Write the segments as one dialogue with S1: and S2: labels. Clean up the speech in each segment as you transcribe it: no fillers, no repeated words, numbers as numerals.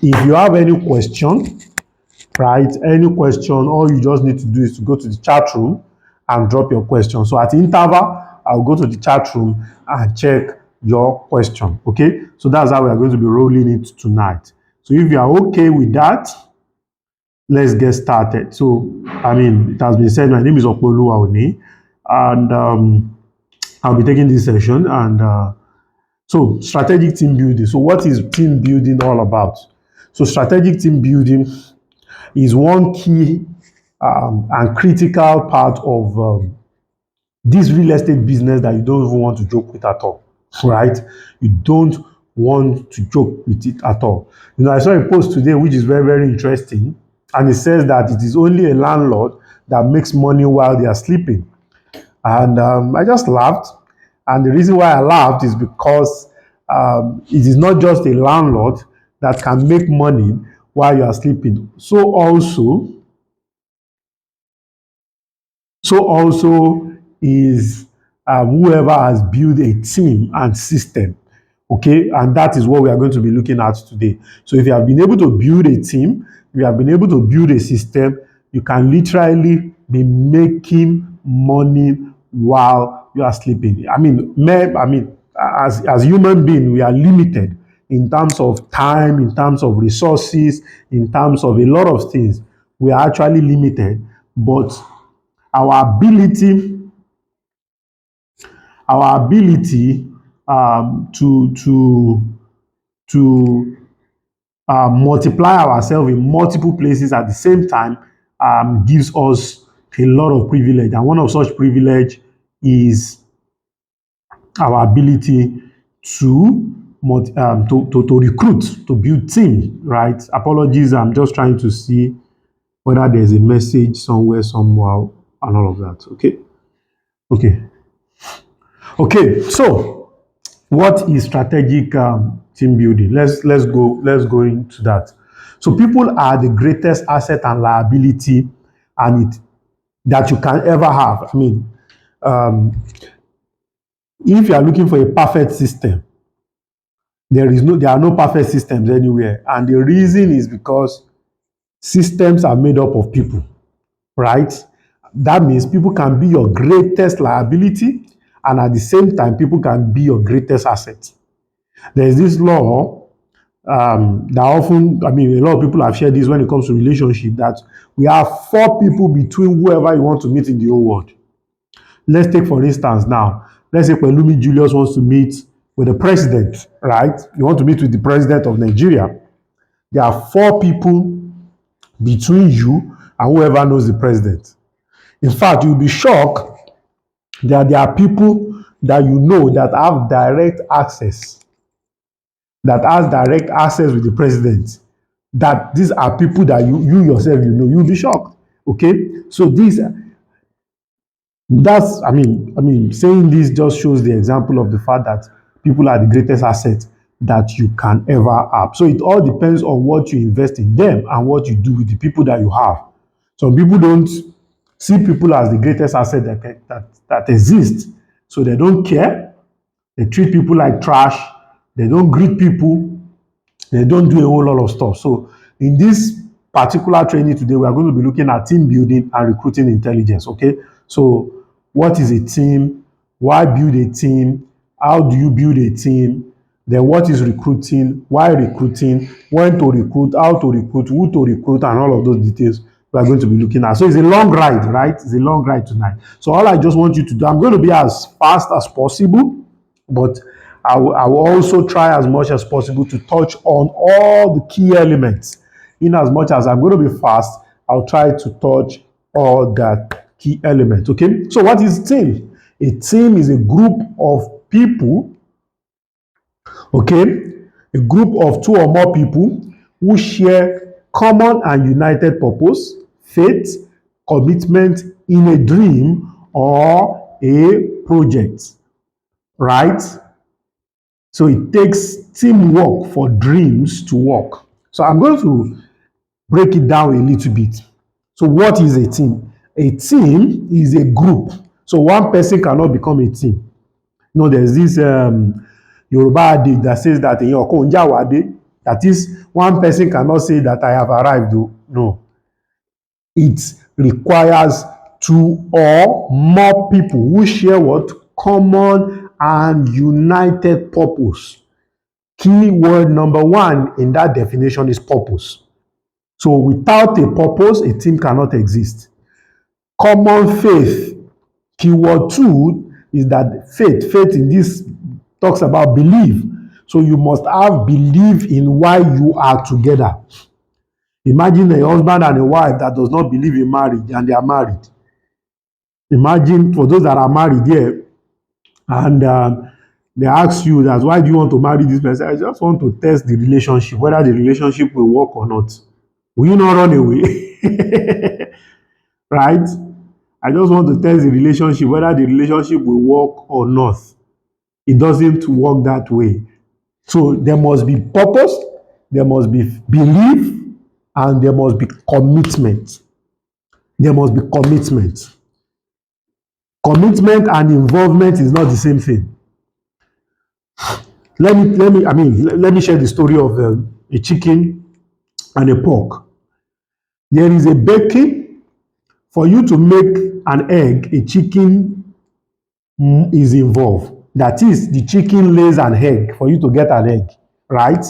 S1: If you have any question, right, any question, all you just need to do is to go to the chat room and drop your question. So at the interval, I'll go to the chat room and check your question. Okay, so that's how we are going to be rolling it tonight. So if you are okay with that, let's get started. So, it has been said, my name is Opoluwa Oni, and I'll be taking this session. And so, strategic team building. So, what is team building all about? So, strategic team building is one key and critical part of this real estate business that you don't even want to joke with at all, right? You don't want to joke with it at all. I saw a post today which is very, very interesting, and it says that it is only a landlord that makes money while they are sleeping. And I just laughed. And the reason why I laughed is because it is not just a landlord that can make money while you are sleeping. So also is whoever has built a team and system. Okay, and that is what we are going to be looking at today. So if you have been able to build a team, if you have been able to build a system, you can literally be making money while you are sleeping. As human beings, we are limited in terms of time, in terms of resources, in terms of a lot of things. We are actually limited, but our ability to multiply ourselves in multiple places at the same time gives us a lot of privilege, and one of such privilege is our ability to recruit, to build team, right? Apologies, I'm just trying to see whether there's a message somewhere, somehow, and all of that. Okay. So, what is strategic team building? Let's go into that. So, people are the greatest asset and liability, that you can ever have. If you are looking for a perfect system, there are no perfect systems anywhere, and the reason is because systems are made up of people, right? That means people can be your greatest liability, and at the same time, people can be your greatest asset. There's this law that often, a lot of people have shared this when it comes to relationship, that we have 4 people between whoever you want to meet in the whole world. Let's take, for instance, now, let's say Pelumi Julius wants to meet with the president, right? You want to meet with the president of Nigeria. There are 4 people between you and whoever knows the president. In fact, you'll be shocked that there are people that you know that have direct access, with the president. That these are people that you yourself, you'll be shocked. Okay, so saying this just shows the example of the fact that people are the greatest asset that you can ever have. So it all depends on what you invest in them and what you do with the people that you have. Some people don't see people as the greatest asset that exists, so they don't care. They treat people like trash. They don't greet people. They don't do a whole lot of stuff. So in this particular training today, we are going to be looking at team building and recruiting intelligence. Okay, so what is a team? Why build a team? How do you build a team? Then what is recruiting? Why recruiting? When to recruit? How to recruit? Who to recruit? And all of those details we are going to be looking at. So it's a long ride, right? It's a long ride tonight. So all I just want you to do, I'm going to be as fast as possible, but I will also try as much as possible to touch on all the key elements. In as much as I'm going to be fast, I'll try to touch all the key elements. Okay, so what is a team? A team is a group of people, okay, a group of 2 or more people who share common and united purpose, faith, commitment in a dream or a project, right? So it takes teamwork for dreams to work. So I'm going to break it down a little bit. So what is a team? A team is a group. So one person cannot become a team. There's this Yoruba adage that says that èèyàn kan ò ń jà wádé. That is, one person cannot say that I have arrived. No. It requires two or more people who share what? Common and united purpose. Key word number one in that definition is purpose. So without a purpose, a team cannot exist. Common faith. Keyword two is that faith in this talks about belief. So you must have belief in why you are together. Imagine a husband and a wife that does not believe in marriage and they are married. Imagine for those that are married here and they ask you that why do you want to marry this person? I just want to test the relationship, whether the relationship will work or not. Will you not run away? Right? I just want to test the relationship, whether the relationship will work or not. It doesn't work that way. So there must be purpose, there must be belief, and there must be commitment. There must be commitment. Commitment and involvement is not the same thing. Let me share the story of a chicken and a pork. There is a baking. For you to make an egg, a chicken is involved. That is, the chicken lays an egg for you to get an egg, right?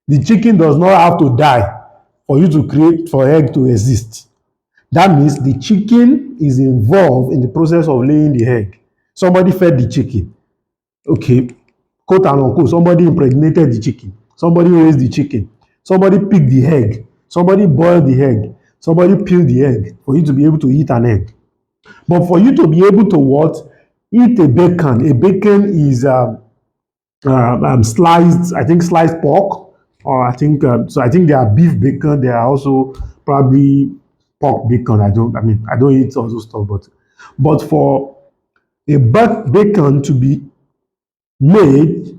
S1: The chicken does not have to die for you to create for egg to exist. That means the chicken is involved in the process of laying the egg. Somebody fed the chicken. Okay, quote and unquote, somebody impregnated the chicken. Somebody raised the chicken. Somebody picked the egg. Somebody boiled the egg. Somebody peeled the egg for you to be able to eat an egg. But for you to be able to what? Eat a bacon. A bacon is sliced, I think sliced pork, or I think so. I think there are beef bacon. There are also probably pork bacon. I don't eat all those stuff, but for a bacon to be made,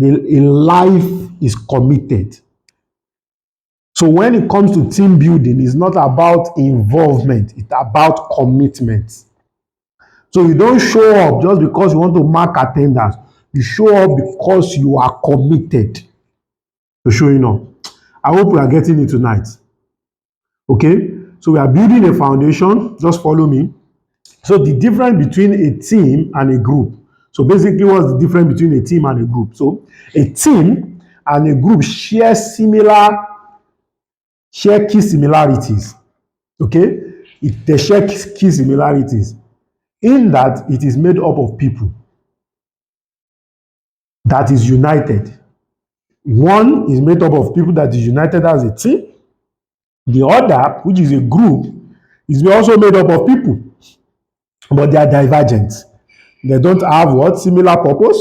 S1: a life is committed. So when it comes to team building, it's not about involvement, it's about commitment. So you don't show up just because you want to mark attendance. You show up because you are committed to showing up. I hope we are getting it tonight. Okay? So we are building a foundation. Just follow me. So the difference between a team and a group. So basically, what's the difference between a team and a group? So a team and a group share key similarities. Okay? They share key similarities in that it is made up of people that is united. One is made up of people that is united as a team. The other, which is a group, is also made up of people, but they are divergent. They don't have what? Similar purpose,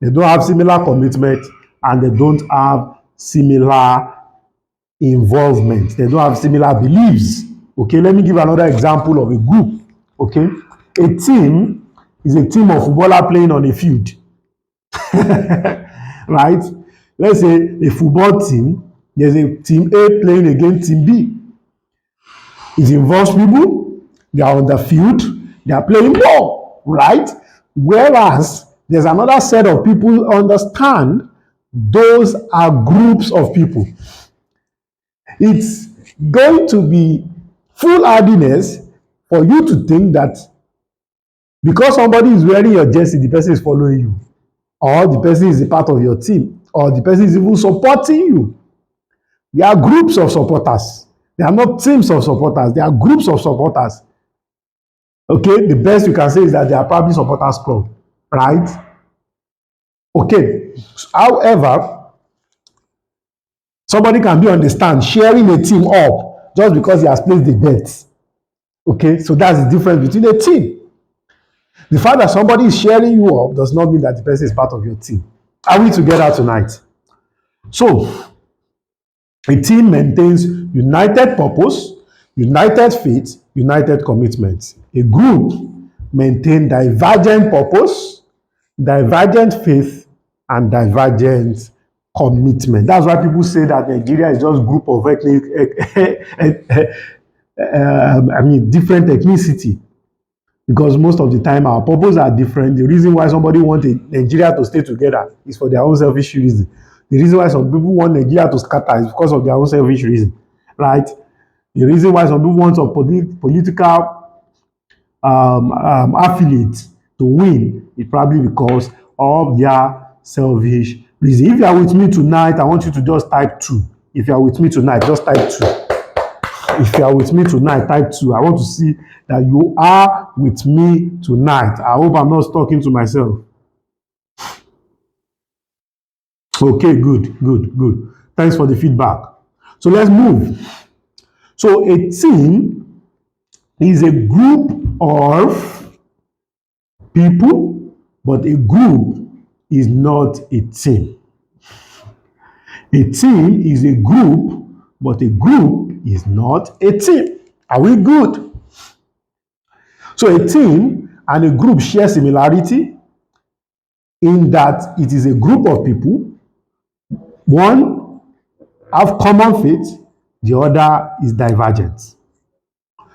S1: they don't have similar commitment, and they don't have similar involvement. They don't have similar beliefs. Okay, let me give another example of a group. Okay, a team is a team of footballers playing on a field. Right? Let's say a football team, there's a team A playing against team B. It involves people, they are on the field, they are playing ball, right? Whereas there's another set of people who understand those are groups of people. It's going to be foolhardiness for you to think that because somebody is wearing your jersey, the person is following you, or the person is a part of your team, or the person is even supporting you. They are groups of supporters. They are not teams of supporters. They are groups of supporters. Okay, the best you can say is that they are probably supporters club, right? Okay, however, somebody can be on the stand sharing a team up just because he has placed the bets. Okay, so that's the difference between a team. The fact that somebody is sharing you up does not mean that the person is part of your team. Are we together tonight? So, a team maintains united purpose, united faith, united commitment. A group maintains divergent purpose, divergent faith, and divergent commitment. That's why people say that Nigeria is just a group of different ethnicity. Because most of the time our purposes are different. The reason why somebody wants Nigeria to stay together is for their own selfish reason. The reason why some people want Nigeria to scatter is because of their own selfish reason, right? The reason why some people want some political affiliates to win is probably because of their selfish reason. If you are with me tonight, I want you to just type 2. If you are with me tonight, just type 2. If you are with me tonight, type 2. I want to see that you are with me tonight. I hope I'm not talking to myself. Okay, good. Thanks for the feedback. So let's move. So a team is a group of people, but a group is not a team. A team is a group, but a group is not a team. Are we good? So a team and a group share similarity in that it is a group of people. One have common faith, the other is divergent.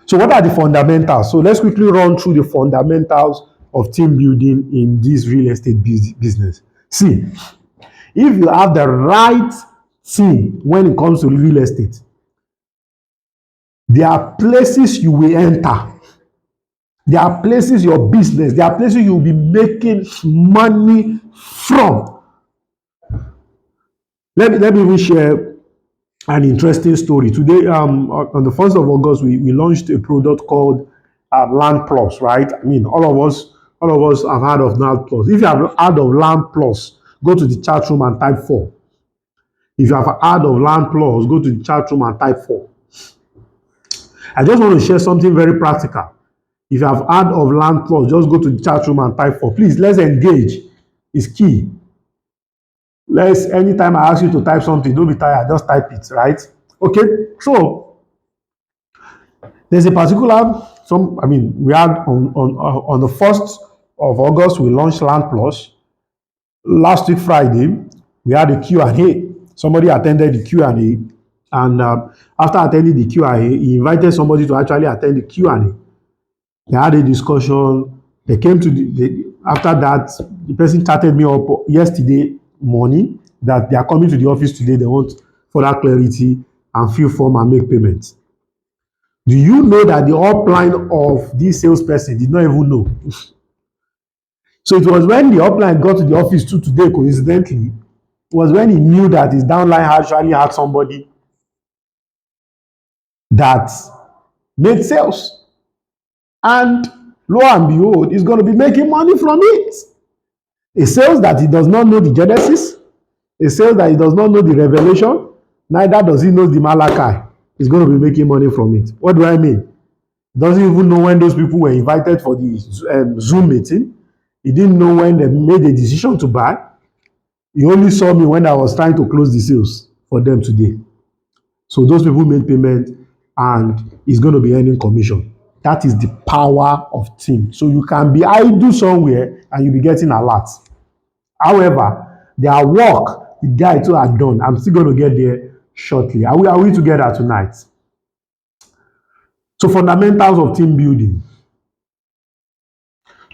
S1: So what are the fundamentals? So let's quickly run through the fundamentals of team building in this real estate business. See, if you have the right team when it comes to real estate, there are places you will enter. There are places your business, there are places you will be making money from. Let me even share an interesting story. Today, on the 1st of August, we launched a product called Land Plus, right? I mean, all of us have heard of Land Plus. If you have heard of Land Plus, go to the chat room and type 4. If you have heard of Land Plus, go to the chat room and type 4. I just want to share something very practical. If you have heard of Land Plus, just go to the chat room and type 4. Please, let's engage. It's key. Anytime I ask you to type something, don't be tired, just type it, right? Okay, so there's a particular, we had on the 1st of August, we launched Land Plus. Last week, Friday, we had a Q&A. Somebody attended the Q&A, and after attending the Q&A, he invited somebody to actually attend the Q&A. They had a discussion. They came to after that, the person chatted me up yesterday morning that they are coming to the office today. They want further clarity and fill form and make payments. Do you know that the upline of this salesperson did not even know? So it was when the upline got to the office today, coincidentally, it was when he knew that his downline actually had somebody that made sales. And lo and behold, he's going to be making money from it. A sales that he does not know the Genesis, a sales that he does not know the Revelation, neither does he know the Malachi. He's going to be making money from it. What do I mean? He doesn't even know when those people were invited for the Zoom meeting. He didn't know when they made a decision to buy. He only saw me when I was trying to close the sales for them today. So those people made payment and he's going to be earning commission. That is the power of team. So you can be idle somewhere and you'll be getting a lot. However, their work, the guy too had done. I'm still going to get there shortly. Are we together tonight? So fundamentals of team building.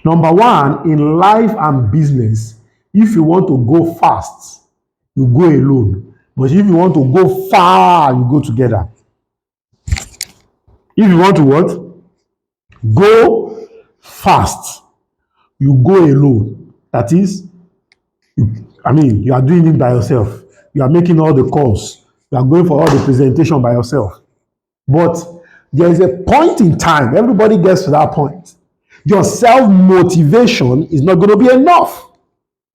S1: Number one, in life and business, if you want to go fast, you go alone. But if you want to go far, you go together. If you want to what? Go fast, you go alone. That is, you are doing it by yourself. You are making all the calls. You are going for all the presentation by yourself. But there is a point in time, everybody gets to that point. Your self-motivation is not going to be enough.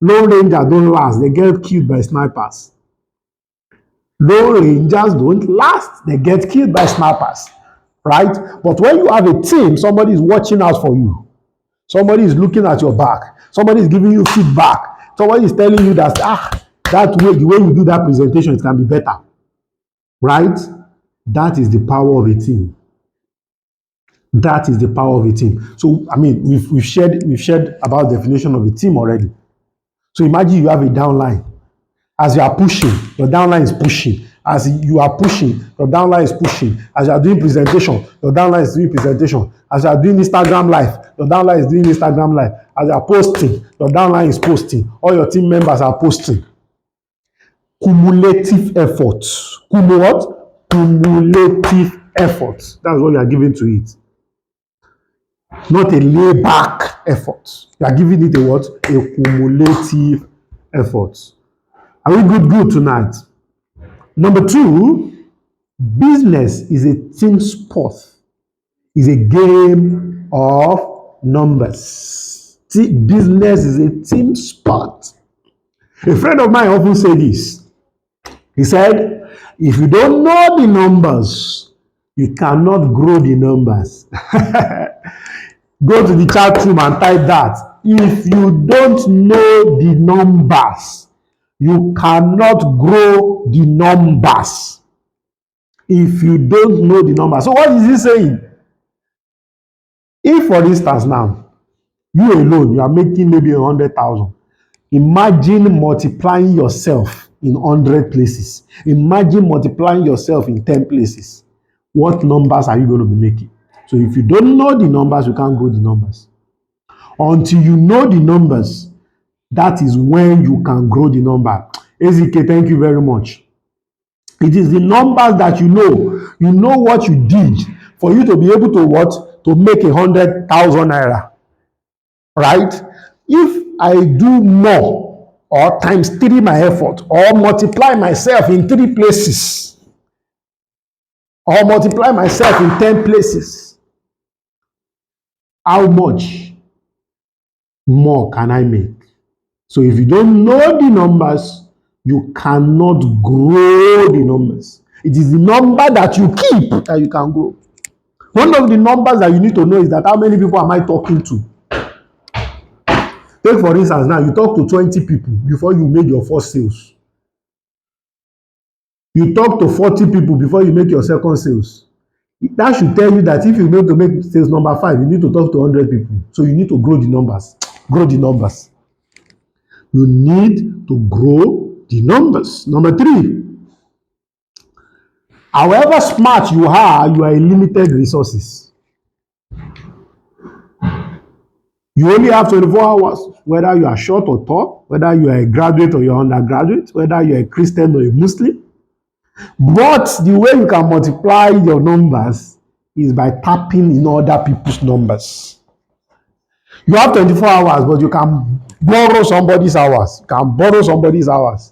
S1: Lone rangers don't last. They get killed by snipers. Lone rangers don't last. They get killed by snipers. Right? But when you have a team, somebody is watching out for you. Somebody is looking at your back. Somebody is giving you feedback. Somebody is telling you that, the way you do that presentation, it can be better. Right? That is the power of a team. That is the power of a team. So, we've shared about the definition of a team already. So imagine you have a downline. As you are pushing, your downline is pushing. As you are pushing, your downline is pushing. As you are doing presentation, your downline is doing presentation. As you are doing Instagram Live, your downline is doing Instagram Live. As you are posting, your downline is posting. All your team members are posting. Cumulative effort. What? Cumulative effort. That's what you are giving to it. Not a layback effort. You are giving it a what? A cumulative effort. Are we good tonight? Number two, business is a team sport. Is a game of numbers. Business is a team sport. A friend of mine often say this. He said, if you don't know the numbers, you cannot grow the numbers. Go to the chat room and type that. If you don't know the numbers, you cannot grow the numbers. If you don't know the numbers. So what is he saying? If, for instance, now, you alone, you are making maybe 100,000. Imagine multiplying yourself in 100 places. Imagine multiplying yourself in 10 places. What numbers are you going to be making? So if you don't know the numbers, you can't grow the numbers. Until you know the numbers, that is when you can grow the number. AZK, thank you very much. It is the numbers that you know. You know what you did for you to be able to what? To make 100,000 naira. Right? If I do more or times 3 my effort or multiply myself in 3 places or multiply myself in 10 places, how much more can I make? So if you don't know the numbers, you cannot grow the numbers. It is the number that you keep that you can grow. One of the numbers that you need to know is that how many people am I talking to? Take for instance now, you talk to 20 people before you make your first sales. You talk to 40 people before you make your second sales. That should tell you that if you need to make sales number 5, you need to talk to 100 people. So you need to grow the numbers. Grow the numbers. You need to grow the numbers. Number 3, however smart you are in limited resources. You only have 24 hours, whether you are short or tall, whether you are a graduate or you're undergraduate, whether you're a Christian or a Muslim. But the way you can multiply your numbers is by tapping in other people's numbers. You have 24 hours, but you can borrow somebody's hours. You can borrow somebody's hours.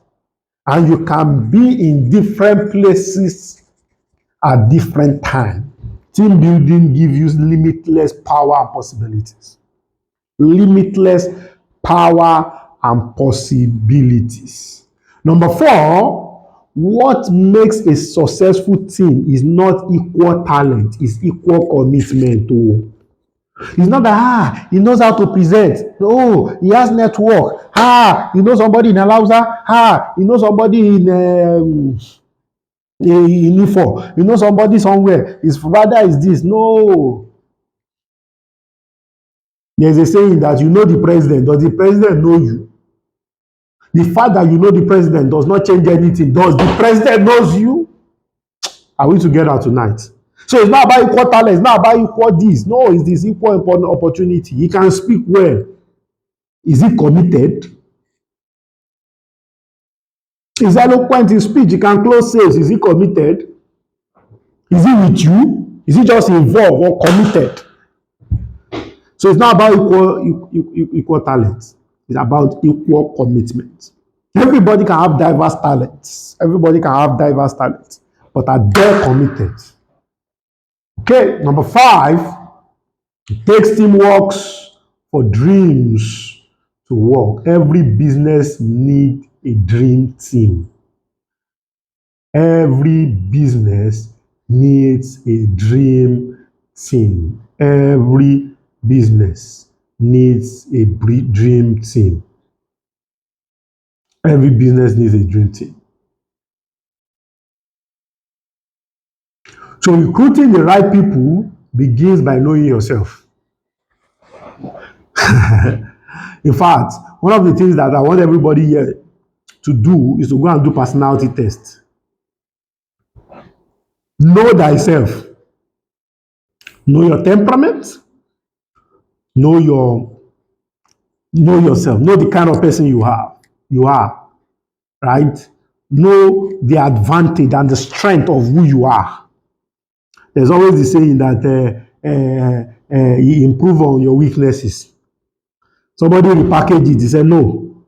S1: And you can be in different places at different times. Team building gives you limitless power and possibilities. Limitless power and possibilities. Number 4, what makes a successful team is not equal talent, it's equal commitment. It's not that he knows how to present. No, he has network. He knows somebody in Alausa. He knows somebody in Ifo. He knows somebody somewhere. His father is this. No. There's a saying that you know the president. Does the president know you? The fact that you know the president does not change anything. Does the president knows you? Are we together tonight? So it's not about equal talent. It's not about equal this. No, it's this equal opportunity. He can speak well. Is he committed? Is eloquent in speech. He can close sales. Is he committed? Is he with you? Is he just involved or committed? So it's not about equal talent. It's about equal commitment. Everybody can have diverse talents. Everybody can have diverse talents. But are they committed? Okay, number 5, it takes teamwork for dreams to work. Every business needs a dream team. Every business needs a dream team. Every business needs a dream team. Every business needs a dream team. So recruiting the right people begins by knowing yourself. In fact, one of the things that I want everybody here to do is to go and do personality test. Know thyself. Know your temperament. Know yourself. Know the kind of person you are. Right? Know the advantage and the strength of who you are. There's always the saying that you improve on your weaknesses. Somebody repackage it. He said, no,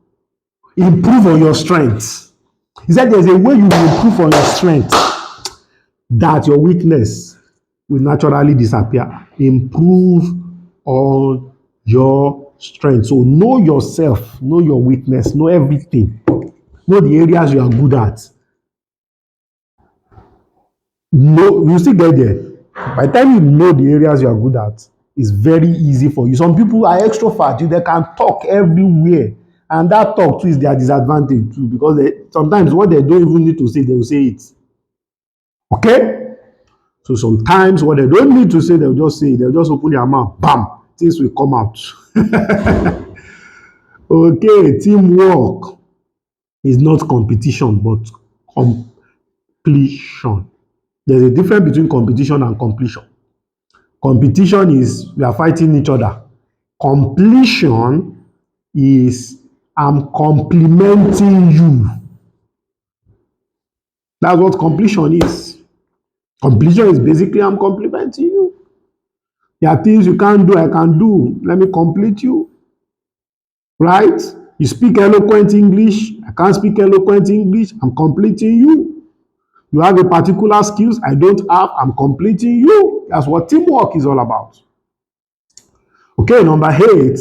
S1: improve on your strengths. He said there's a way you will improve on your strength that your weakness will naturally disappear. Improve on your strength. So know yourself, know your weakness, know everything. Know the areas you are good at. Know, you still get there. By the time you know the areas you are good at, it's very easy for you. Some people are extrovert, they can talk everywhere. And that talk too is their disadvantage too, because sometimes what they don't even need to say, they will say it. Okay? So sometimes what they don't need to say, they'll just say it. They'll just open their mouth, bam, things will come out. Okay, teamwork is not competition, but completion. There's a difference between competition and completion. Competition is we are fighting each other. Completion is I'm complimenting you. That's what completion is. Completion is basically I'm complimenting you. There are things you can't do, I can do. Let me complete you. Right? You speak eloquent English, I can't speak eloquent English, I'm completing you. You have a particular skills I don't have, I'm completing you. That's what teamwork is all about. Okay, number 8,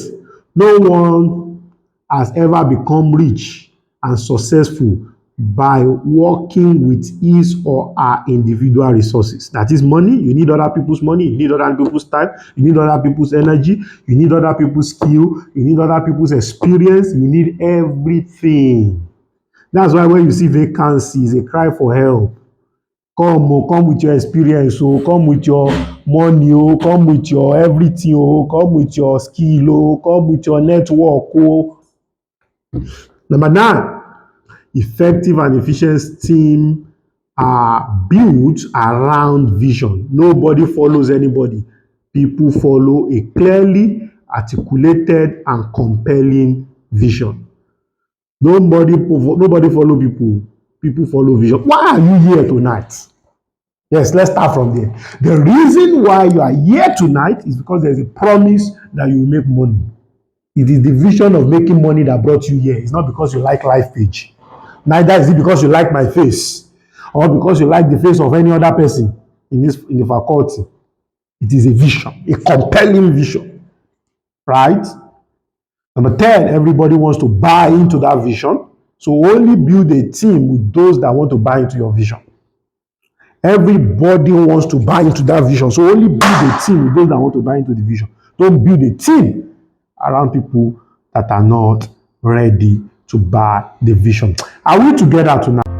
S1: no one has ever become rich and successful by working with his or her individual resources. That is money. You need other people's money. You need other people's time. You need other people's energy. You need other people's skill. You need other people's experience. You need everything. That's why when you see vacancies, they cry for help. Come, oh, come with your experience, oh, come with your money, oh, come with your everything, oh, come with your skill, oh, come with your network, oh. Number 9, effective and efficient team are built around vision. Nobody follows anybody. People follow a clearly articulated and compelling vision. Nobody follow people. People follow vision. Why are you here tonight? Yes, let's start from there. The reason why you are here tonight is because there's a promise that you will make money. It is the vision of making money that brought you here. It's not because you like life page. Neither is it because you like my face or because you like the face of any other person in the faculty. It is a vision, a compelling vision, right? Number 10, everybody wants to buy into that vision. So only build a team with those that want to buy into your vision. Everybody wants to buy into that vision. So only build a team with those that want to buy into the vision. Don't build a team around people that are not ready to buy the vision. Are we together tonight?